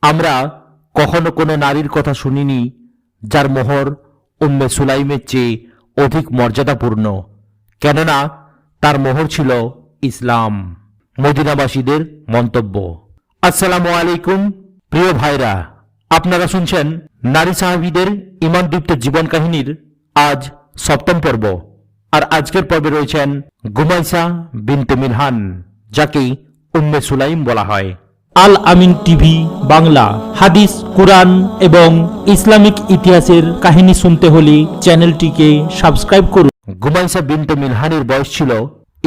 আমরা কখনো কোনো নারীর কথা শুনিনি যার মোহর উম্মে সুলাইমের চেয়ে অধিক মর্যাদাপূর্ণ, কেননা তার মোহর ছিল ইসলাম। মদিনাবাসীদের মন্তব্য। আসসালামু আলাইকুম প্রিয় ভাইরা, আপনারা শুনছেন নারী সাহাবীদের ঈমানদীপ্ত জীবন কাহিনীর আজ 7ম পর্ব। আর আজকের পর্বে রয়েছেন গুমাইসা বিনতে মিলহান, যাকে উম্মে সুলাইম বলা হয়। আল আমিন টিভি বাংলা হাদিস, কুরআন এবং ইসলামিক ইতিহাসের কাহিনী শুনতে হলে চ্যানেলটিকে সাবস্ক্রাইব করুন। গুমাইসা বিনতে মিলহানের বয়স ছিল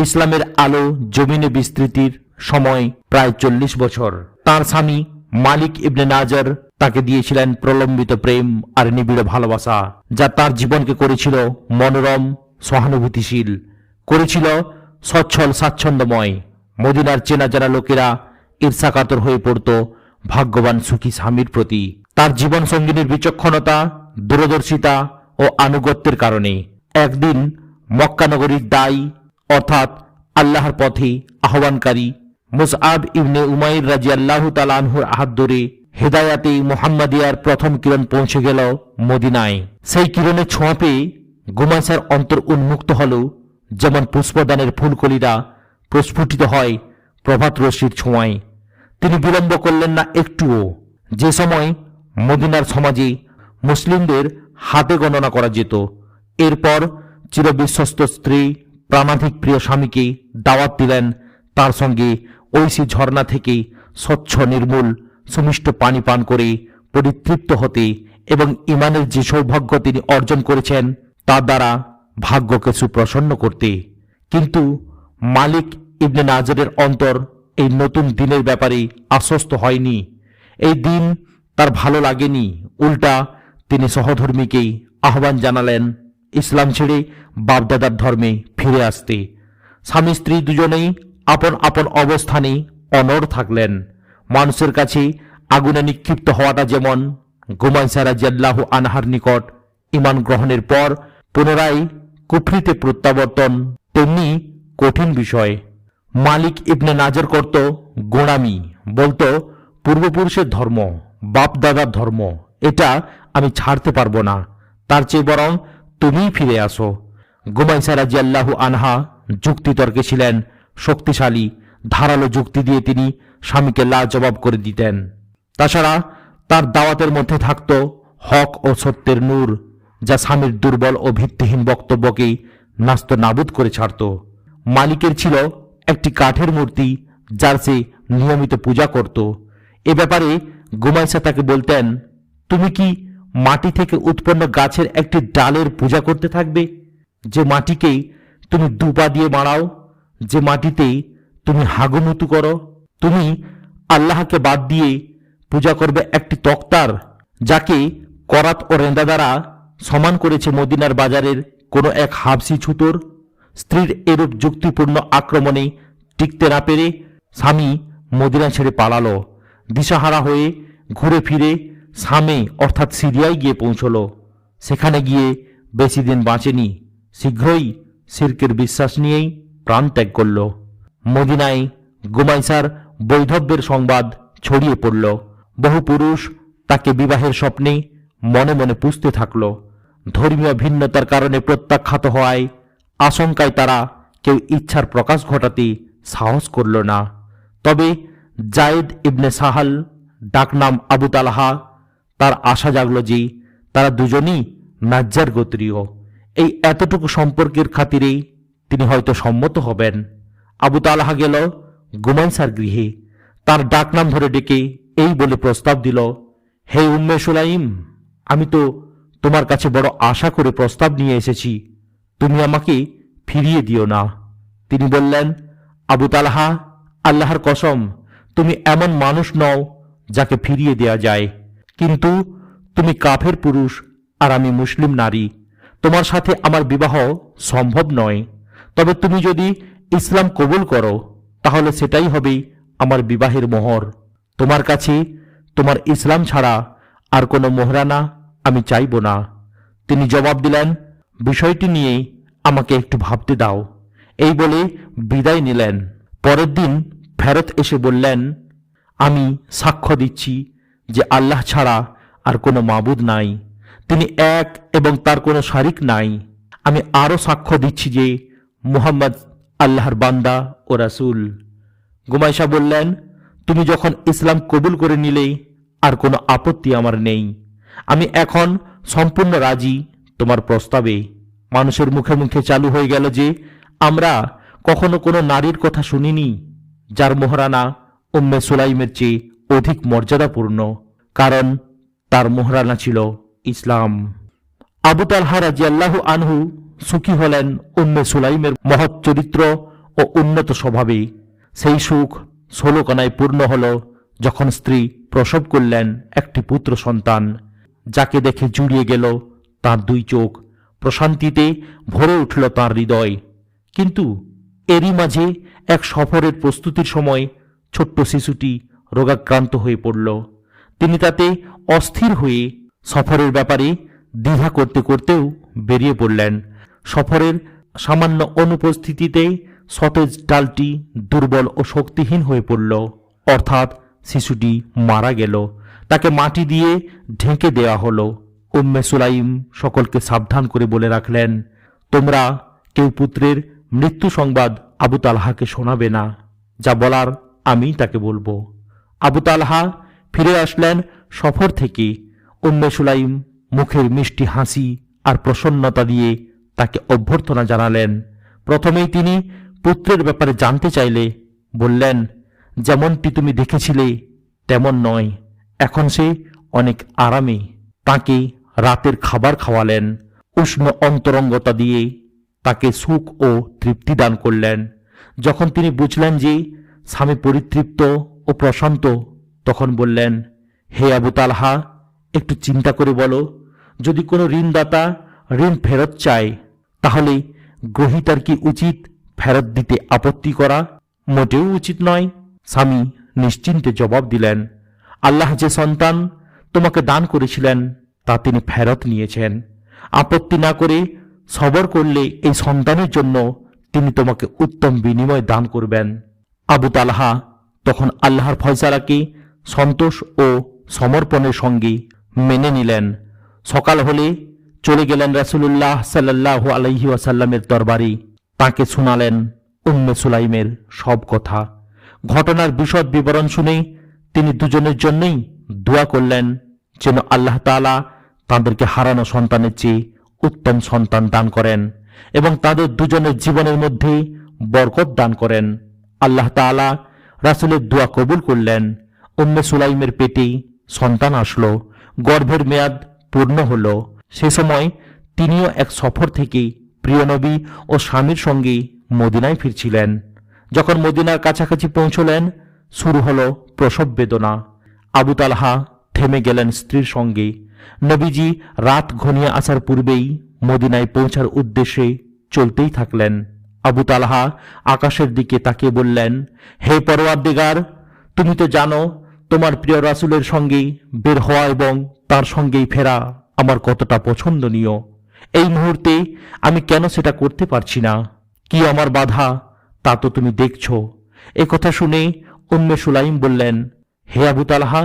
ইসলামের আলো জমিনে বিস্তৃতির সময় প্রায় 40 বছর। তার স্বামী মালিক ইবনে নাজার তাকে দিয়েছিলেন প্রলম্বিত প্রেম আর নিবিড় ভালোবাসা, যা তার জীবনকে করেছিল মনোরম, সহানুভূতিশীল, করেছিল সচ্ছল স্বাচ্ছন্দ্যময়। মদিনার চেনা জানা লোকেরা ঈর্ষাকাতর হয়ে পড়ত ভাগ্যবান সুখী স্বামীর প্রতি। তার জীবন সঙ্গিনীর বিচক্ষণতা, দূরদর্শিতা ও আনুগত্যের কারণে একদিন মক্কা নগরীর দায়ী অর্থাৎ আল্লাহর পথে আহ্বানকারী মুসআব ইবনে উমাইর রাদিয়াল্লাহু তাআলা আনহুর হাত ধরে হেদায়াতে মুহাম্মাদিয়ার প্রথম কিরণ পৌঁছে গেল মদিনায়। সেই কিরণের ছোঁয়া পেয়ে গুমাইসার অন্তর উন্মুক্ত হল, যেমন পুষ্পদানের ফুলকলিরা প্রস্ফুটিত হয় প্রভাত রশ্মির ছোঁয়ায়। তিনি বিলম্ব করলেন না একটুও। যে সময় মদিনার সমাজে মুসলিমদের হাতে গণনা করা যেত, এরপর চিরবিশ্বস্ত স্ত্রী প্রাণাধিক প্রিয় স্বামীকে দাওয়াত দিলেন তার সঙ্গে ঐশী ঝর্ণা থেকে স্বচ্ছ নির্মূল সুমিষ্ট পানি পান করে পরিতৃপ্ত হতে এবং ইমানের যে সৌভাগ্য তিনি অর্জন করেছেন তার দ্বারা ভাগ্যকে সুপ্রসন্ন করতে। কিন্তু মালিক ইবনে নাজারের অন্তর এই নতুন দিনের ব্যাপারে আশ্বস্ত হয়নি। এই দিন তার ভালো লাগেনি। উল্টা তিনি সহধর্মীকে আহ্বান জানালেন ইসলাম ছেড়ে বাপদাদার ধর্মে ফিরে আসতে। স্বামী স্ত্রী দুজনেই আপন আপন অবস্থানে অনড় থাকলেন। মানুষের কাছে আগুনে নিক্ষিপ্ত হওয়াটা যেমন গুমাইসা রাদিয়াল্লাহু আনহার নিকট ঈমান গ্রহণের পর পুনরায় কুফরিতে প্রত্যাবর্তন তেমনি কঠিন বিষয়। মালিক ইবনে নাজার করত গোঁড়ামি, বলতো পূর্বপুরুষের ধর্ম, বাপ দাদার ধর্ম, এটা আমি ছাড়তে পারবো না, তার চেয়ে বরং তুমিই ফিরে আসো। গুমাইসা রাদিয়াল্লাহু আনহা যুক্তিতর্কে ছিলেন শক্তিশালী। ধারালো যুক্তি দিয়ে তিনি স্বামীকে লাজবাব করে দিতেন। তাছাড়া তার দাওয়াতের মধ্যে থাকত হক ও সত্যের নূর, যা স্বামীর দুর্বল ও ভিত্তিহীন বক্তব্যকে নাস্ত নাবুদ করে ছাড়ত। মালিকের ছিল একটি কাঠের মূর্তি যার সে নিয়মিত পূজা করত। এ ব্যাপারে গুমাইসা তাকে বলতেন, তুমি কি মাটি থেকে উৎপন্ন গাছের একটি ডালের পূজা করতে থাকবে? যে মাটিকে তুমি দুপা দিয়ে মাড়াও, যে মাটিতে তুমি হাগুমুতু করো? তুমি আল্লাহকে বাদ দিয়ে পূজা করবে একটি তক্তার, যাকে করাত ও রেন্দা দ্বারা সমান করেছে মদিনার বাজারের কোনো এক হাবসি ছুতোর? স্ত্রীর এরূপ যুক্তিপূর্ণ আক্রমণে টিকতে না পেরে স্বামী মদিনা ছেড়ে পালালো। দিশাহারা হয়ে ঘুরে ফিরে শামে অর্থাৎ সিরিয়ায় গিয়ে পৌঁছল। সেখানে গিয়ে বেশি দিন বাঁচেনি। শীঘ্রই শিরকের বিশ্বাস নিয়েই প্রাণ ত্যাগ করল। মদিনায় গুমাইসার বৈধব্যের সংবাদ ছড়িয়ে পড়ল। বহু পুরুষ তাকে বিবাহের স্বপ্নে মনে মনে পুষতে থাকল। ধর্মীয় ভিন্নতার কারণে প্রত্যাখ্যাত হওয়ায় আশঙ্কায় তারা কেউ ইচ্ছার প্রকাশ ঘটাতে সাহস করল না। তবে জায়েদ ইবনে সাহাল, ডাকনাম আবু তালহা, তার আশা জাগল যে তারা দুজনই নাজ্জার গোত্রীয়। এই এতটুকু সম্পর্কের খাতিরেই তিনি হয়তো সম্মত হবেন। আবু তালহা গেল গুমাইসার গৃহে। তার ডাকনাম ধরে ডেকে এই বলে প্রস্তাব দিল, হে উম্মে সুলাইম, আমি তো তোমার কাছে বড় আশা করে প্রস্তাব নিয়ে এসেছি, তুমি আমাকে ফিরিয়ে দিও না। তিনি বললেন, আবু তালহা, আল্লাহর কসম, তুমি এমন মানুষ নও যাকে ফিরিয়ে দেয়া যায়। কিন্তু তুমি কাফের পুরুষ আর আমি মুসলিম নারী, তোমার সাথে আমার বিবাহ সম্ভব নয়। তবে তুমি যদি ইসলাম কবুল করো তাহলে সেটাই হবে আমার বিবাহের মোহর। তোমার কাছে তোমার ইসলাম ছাড়া আর কোনো মোহরানা আমি চাইব না। তিনি জবাব দিলেন, বিষয়টি নিয়ে আমাকে একটু ভাবতে দাও। এই বলে বিদায় নিলেন। পরের দিন ফেরত এসে বললেন, আমি সাক্ষ্য দিচ্ছি যে আল্লাহ ছাড়া আর কোনো মাবুদ নাই, তিনি এক এবং তার কোনো শারিক নাই। আমি আরও সাক্ষ্য দিচ্ছি যে মুহাম্মদ আল্লাহর বান্দা ও রাসূল। গুমাইশা বললেন, তুমি যখন ইসলাম কবুল করে নিলে আর কোনো আপত্তি আমার নেই। আমি এখন সম্পূর্ণ রাজি তোমার প্রস্তাবে। মানুষের মুখে মুখে চালু হয়ে গেল যে আমরা কখনো কোনো নারীর কথা শুনিনি যার মোহরানা উম্মে সুলাইমের চেয়ে অধিক মর্যাদাপূর্ণ, কারণ তার মোহরানা ছিল ইসলাম। আবু তালহা রাদিয়াল্লাহু আনহু সুখী হলেন উম্মে সুলাইমের মহৎ চরিত্র ও উন্নত স্বভাবে। সেই সুখ 16 কণায় পূর্ণ হল যখন স্ত্রী প্রসব করলেন একটি পুত্র সন্তান, যাকে দেখে জুড়িয়ে গেল তার দুই চোখ। প্রশান্তিতে ভরে উঠল তার হৃদয়। কিন্তু এরই মাঝে এক সফরের প্রস্তুতির সময় ছোট্ট শিশুটি রোগাক্রান্ত হয়ে পড়ল। তিনি তাতে অস্থির হয়ে সফরের ব্যাপারে দ্বিধা করতে করতেও বেরিয়ে পড়লেন। সফরের সামান্য অনুপস্থিতিতে সতেজ ডালটি দুর্বল ও শক্তিহীন হয়ে পড়ল, অর্থাৎ শিশুটি মারা গেল। তাকে মাটি দিয়ে ঢেকে দেওয়া হলো। উম্মে সুলাইম সকলকে সাবধান করে বলে রাখলেন, তোমরা কেউ পুত্রের মৃত্যু সংবাদ আবু তালহাকে শোনাবে না। যা বলার আমি তাকে বলবো। আবু তালহা ফিরে আসলেন সফর থেকে। উম্মে সুলাইম মুখের মিষ্টি হাসি আর প্রসন্নতা দিয়ে তাকে অভ্যর্থনা জানালেন। প্রথমেই তিনি পুত্রের ব্যাপারে জানতে চাইলে বললেন, যেমনটি তুমি দেখেছিলে তেমন নয়, এখন সে অনেক আরামে। তাকে রাতের খাবার খাওয়ালেন, উষ্ণ অন্তরঙ্গতা দিয়ে তাকে সুখ ও তৃপ্তি দান করলেন। যখন তিনি বুঝলেন যে স্বামী পরিতৃপ্ত ও প্রশান্ত, তখন বললেন, হে আবু তালহা, একটু চিন্তা করে বলো, যদি কোনো ঋণদাতা ঋণ ফেরত চায় তাহলে গ্রহীতার কি উচিত ফেরত দিতে আপত্তি করা? মোটেও উচিত নয়। স্বামী নিশ্চিন্তে জবাব দিলেন, আল্লাহ যে সন্তান তোমাকে দান করেছিলেন তা তিনি ফেরত নিয়েছেন। আপত্তি না করে সবর করলে এই সন্তানের জন্য তিনি তোমাকে উত্তম বিনিময় দান করবেন। আবু তালহা তখন আল্লাহর ফয়সালাকে সন্তোষ ও সমর্পণের সঙ্গে মেনে নিলেন। সকাল হলে চলে গেলেন রাসূলুল্লাহ সাল্লাল্লাহু আলাইহি ওয়াসাল্লামের দরবারে। তাকে শোনালেন উম্মে সুলাইমের সব কথা। ঘটনার বিশদ বিবরণ শুনে তিনি দুজনের জন্যই দোয়া করলেন যেন আল্লাহ তাআলা তাদেরকে হারানো সন্তানের চেয়ে উত্তম সন্তান দান করেন এবং তাদের দুজনের জীবনের মধ্যে বরকত দান করেন। আল্লাহ তাআলা রাসূলের দোয়া কবুল করলেন। উম্মে সুলাইমের পেটে সন্তান আসলো, গর্ভের মেয়াদ পূর্ণ হল। সে সময় তিনিও এক সফর থেকে প্রিয় নবী ও স্বামীর সঙ্গে মদিনায় ফিরছিলেন। যখন মদিনার কাছাকাছি পৌঁছলেন, শুরু হলো প্রসব বেদনা। আবু তালহা থেমে গেলেন স্ত্রীর সঙ্গে। নবীজি রাত ঘনিয়ে আসার পূর্বেই মদিনায় পৌঁছার উদ্দেশ্যে চলতেই থাকলেন। আবু তালহা আকাশের দিকে তাকিয়ে বললেন, হে পরওয়ারদিগার, তুমি তো জানো তোমার প্রিয় রাসূলের সঙ্গে বের হওয়া এবং তার সঙ্গেই ফেরা আমার কতটা পছন্দনীয়। এই মুহূর্তে আমি কেন সেটা করতে পারছি না? কি আমার বাধা তা তো তুমি দেখছো। এ কথা শুনে উম্মে সুলাইম বললেন, হে আবু তালহা,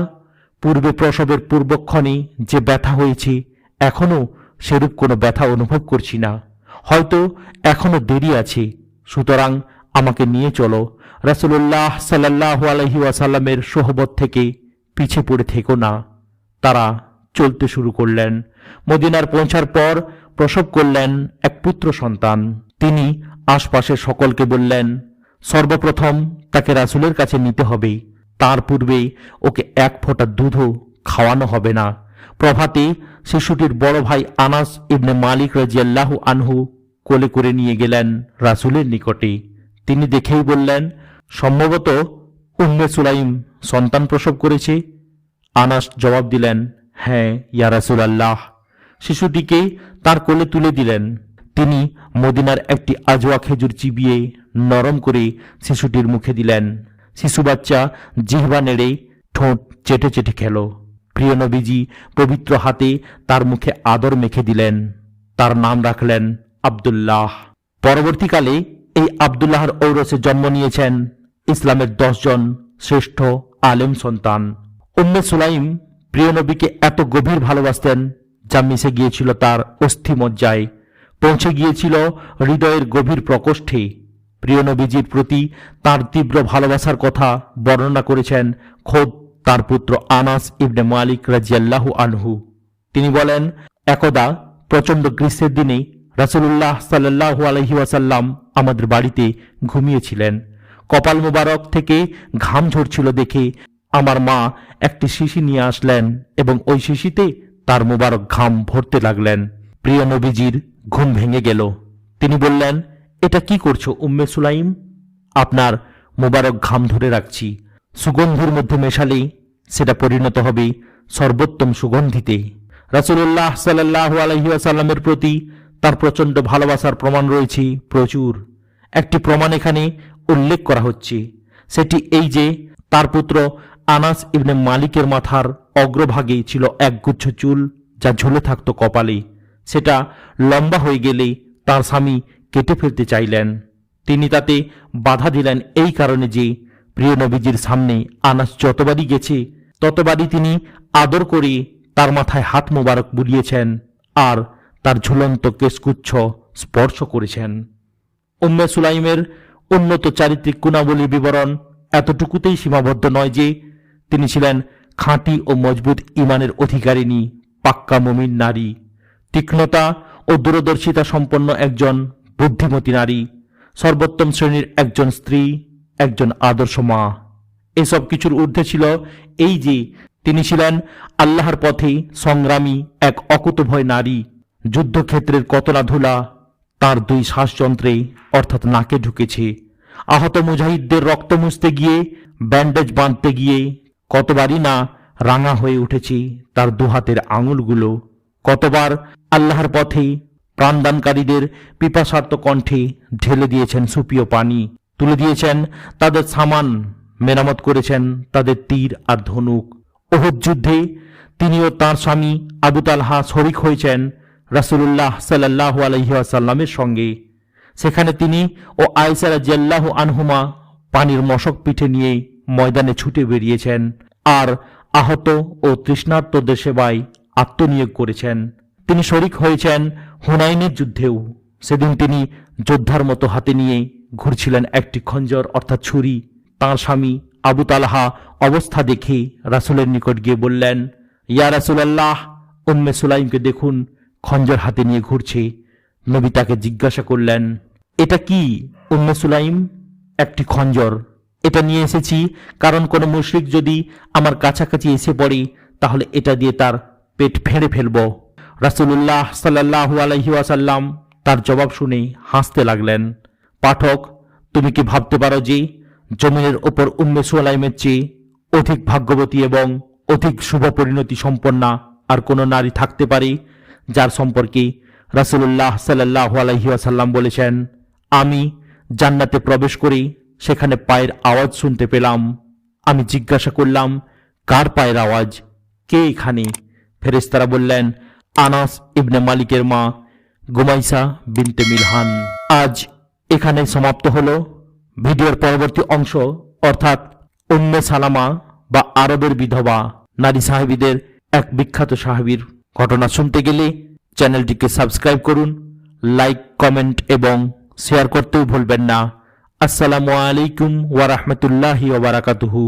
পূর্বে প্রসবের পূর্বক্ষণে যে ব্যথা হয়েছে এখনো সেরূপ কোনো ব্যথা অনুভব করছি না। হয়তো এখনো দেরি আছে, সুতরাং আমাকে নিয়ে চলো। রাসূলুল্লাহ সাল্লাল্লাহু আলাইহি ওয়াসাল্লামের সোহবত থেকে পিছে পড়ে থেকো না। তারা চলতে শুরু করলেন। মদিনার পৌঁছার পর প্রসব করলেন এক পুত্র সন্তান। তিনি আশপাশের সকলকে বললেন, সর্বপ্রথম তাকে রাসূলের কাছে নিতে হবে, তার পূর্বে ওকে এক ফোঁটা দুধও খাওয়ানো হবে না। প্রভাতে শিশুটির বড় ভাই আনাস ইবনে মালিক রাদিয়াল্লাহু আনহু কোলে করে নিয়ে গেলেন রাসূলের নিকটে। তিনি দেখেই বললেন, সম্ভবত উম্মে সুলাইম সন্তান প্রসব করেছে। আনাস জবাব দিলেন, হ্যাঁ ইয়া রাসূলুল্লাহ। শিশুটিকে তার কোলে তুলে দিলেন। তিনি মদিনার একটি আজওয়া খেজুর চিবিয়ে নরম করে শিশুটির মুখে দিলেন। শিশু বাচ্চা জিহ্বা নেড়ে ঠোঁট চেটে চেটে খেল। প্রিয় নবীজি পবিত্র হাতে তার মুখে আদর মেখে দিলেন। তার নাম রাখলেন আব্দুল্লাহ। পরবর্তীকালে এই আব্দুল্লাহর ঔরসে জন্ম নিয়েছেন ইসলামের 10 জন শ্রেষ্ঠ আলেম সন্তান। উম্মে সুলাইম প্রিয় নবীকে এত গভীর ভালোবাসতেন যা মিশে গিয়েছিল তার অস্থিমজ্জায়, পৌঁছে গিয়েছিল হৃদয়ের গভীর প্রকোষ্ঠে। প্রিয় নবীজির প্রতি তার তীব্র ভালোবাসার কথা বর্ণনা করেছেন খোদ তার পুত্র আনাস ইবনে মালিক রাদিয়াল্লাহু আনহু। তিনি বলেন, একদা প্রচণ্ড গ্রীষ্মের দিনে রাসূলুল্লাহ সাল্লাল্লাহু আলাইহি ওয়াসাল্লাম আমাদের বাড়িতে ঘুমিয়েছিলেন। কপাল মোবারক থেকে ঘাম ঝরছিল দেখে আমার মা একটি শিশি নিয়ে আসলেন এবং ওই শিশিতে তার মোবারক ঘাম ভরতে লাগলেন। প্রিয় নবীজির ঘুম ভেঙে গেল। তিনি বললেন, এটা কি করছো উম্মে সুলাইম? আপনার মোবারক ঘাম ধরে রাখছি, সুগন্ধির মধ্যে মেশালেই সেটা পরিণত হবে সর্বোত্তম সুগন্ধিতে। রাসূলুল্লাহ সাল্লাল্লাহু আলাইহি ওয়াসাল্লামের প্রতি তার প্রচণ্ড ভালোবাসার প্রমাণ রয়েছে প্রচুর। একটি প্রমাণ এখানে উল্লেখ করা হচ্ছে, সেটি এই যে তার পুত্র আনাস ইবনে মালিকের মাথার অগ্রভাগে ছিল একগুচ্ছ চুল যা ঝুলে থাকত কপালে। সেটা লম্বা হয়ে গেলে তার স্বামী কেটে ফেলতে চাইলেন। তিনি তাতে বাধা দিলেন এই কারণে যে প্রিয় নবীজির সামনে আনাস যতবারই গেছে ততবারই তিনি আদর করে তার মাথায় হাত মোবারক বুলিয়েছেন আর তার ঝুলন্ত কেশগুচ্ছ স্পর্শ করেছেন। উম্মে সুলাইমের উন্নত চারিত্রিক গুণাবলীর বিবরণ এতটুকুতেই সীমাবদ্ধ নয় যে তিনি ছিলেন খাঁটি ও মজবুত ঈমানের অধিকারিণী, পাক্কা মুমিন নারী, তীক্ষ্ণতা ও দূরদর্শিতা সম্পন্ন একজন বুদ্ধিমতী নারী, সর্বোত্তম শ্রেণীর একজন স্ত্রী, একজন আদর্শ মা। এসব কিছুর ঊর্ধ্বে ছিল এই যে তিনি ছিলেন আল্লাহর পথে সংগ্রামী এক অকুতভয় নারী। যুদ্ধক্ষেত্রের কত না ধুলা তার দুই শ্বাসযন্ত্রে অর্থাৎ নাকে ঢুকেছে। আহত মুজাহিদদের রক্ত মুছতে গিয়ে, ব্যান্ডেজ বাঁধতে গিয়ে কতবারই না রাঙা হয়ে উঠেছে তার দুহাতের আঙুলগুলো। কতবার আল্লাহর পথে প্রাণদানকারীদের পিপাসার্ত কণ্ঠে ঢেলে দিয়েছেন সুপিয় পানি, তুলে দিয়েছেন তাদের সামান, মেরামত করেছেন তাদের তীর আর ধনুক। উহুদ যুদ্ধে তিনিও তাঁর স্বামী আবু তালহা শরিক হয়েছেন রাসূলুল্লাহ সাল্লাল্লাহু আলাইহি ওয়াসাল্লামের সঙ্গে। সেখানে তিনি ও আয়েশা রাদিয়াল্লাহু আনহুমা পানির মশক পিঠে নিয়ে ময়দানে ছুটে বেরিয়েছেন আর আহত ও তৃষ্ণার্তদের সেবায় আত্মনিয়োগ করেছেন। তিনি শরিক হয়েছেন হুনাইনের যুদ্ধেও। সেদিন তিনি যোদ্ধার মতো হাতে নিয়ে ঘুরছিলেন একটি খঞ্জর অর্থাৎ ছুরি। তাঁর স্বামী আবু তালহা অবস্থা দেখে রাসূলের নিকট গিয়ে বললেন, ইয়া রাসূলুল্লাহ, উম্মে সুলাইমকে দেখুন, খঞ্জর হাতে নিয়ে ঘুরছে। নবী তাকে জিজ্ঞাসা করলেন, এটা কি উম্মে সুলাইম? একটি খঞ্জর। এটা নিয়ে এসেছি কারণ কোনো মুশরিক যদি আমার কাছাকাছি এসে পড়ে তাহলে এটা দিয়ে তার পেট ফেড়ে ফেলব। রাসূলুল্লাহ সাল্লাল্লাহু আলাইহি ওয়াসাল্লাম তার জবাব শুনে হাসতে লাগলেন। পাঠক, তুমি কি ভাবতে পারো যে জমিনের ওপর উম্মে সুলাইমের চেয়ে অধিক ভাগ্যবতী এবং অধিক শুভ পরিণতি সম্পন্না আর কোনো নারী থাকতে পারে, যার সম্পর্কে রাসূলুল্লাহ সাল্লাল্লাহু আলাইহি ওয়াসাল্লাম বলেছেন, আমি জান্নাতে প্রবেশ করি, সেখানে পায়ের আওয়াজ শুনতে পেলাম। আমি জিজ্ঞাসা করলাম, কার পায়ের আওয়াজ? কে এখানে? ফেরেশতারা বললেন, আনাস ইবনে মালিকের মা গুমাইসা বিনতে মিলহান। আজ এখানে সমাপ্ত হলো ভিডিওর পরবর্তী অংশ, অর্থাৎ উম্মে সালামা বা আরবের বিধবা নারী সাহাবীদের এক বিখ্যাত সাহাবীর ঘটনা শুনতে গেলে চ্যানেলটিকে সাবস্ক্রাইব করুন, লাইক, কমেন্ট এবং শেয়ার করতেও ভুলবেন না। আসসালামু আলাইকুম ওয়া রাহমাতুল্লাহি ওয়া বারাকাতুহু।